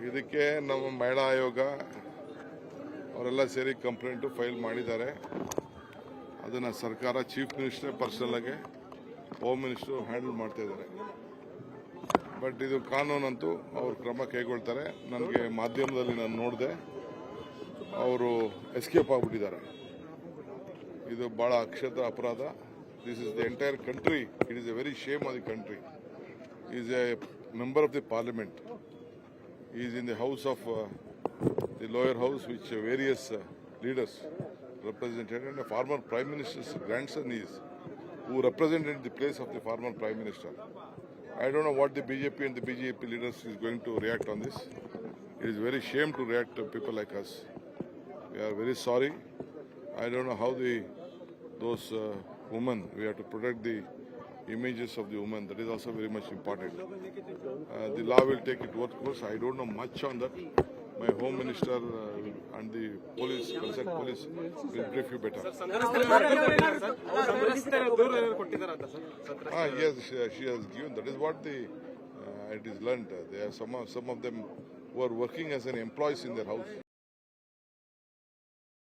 ಇದಕ್ಕೆ ನಮ್ಮ ಮಹಿಳಾ ಆಯೋಗ ಅವರೆಲ್ಲ ಸೇರಿ ಕಂಪ್ಲೇಂಟ್ ಫೈಲ್ ಮಾಡಿದ್ದಾರೆ. ಅದನ್ನು ಸರ್ಕಾರ ಚೀಫ್ ಮಿನಿಸ್ಟರ್ ಪರ್ಸನಲ್ ಆಗಿ ಹೋಮ್ ಮಿನಿಸ್ಟರ್ ಹ್ಯಾಂಡಲ್ ಮಾಡ್ತಾ ಇದ್ದಾರೆ. ಬಟ್ ಇದು ಕಾನೂನಂತೂ ಅವರು ಕ್ರಮ ಕೈಗೊಳ್ತಾರೆ. ನನಗೆ ಮಾಧ್ಯಮದಲ್ಲಿ ನಾನು ನೋಡಿದೆ, ಅವರು ಎಸ್ಕೇಪ್ ಆಗಿಬಿಟ್ಟಿದ್ದಾರೆ. ಇದು ಬಹಳ ಅಕ್ಷತ ಅಪರಾಧ. This is the entire country. It is a very shame of the country. Is a member of the parliament. He is in the house of the lower house, which various leaders represented, and a former prime minister's grandson is, who represented the place of the former prime minister. I don't know what the BJP and the BJP leaders is going to react on this. It is very shame to react to people like us. We are very sorry. I don't know how those women, we have to protect the images of the women. That is also very much important. The law will take its own course. I don't know much on that. My home minister and the police, concerned police, will brief you better. Yes, she has given. That is what it is learnt. There are some of them who are working as an employees in their house.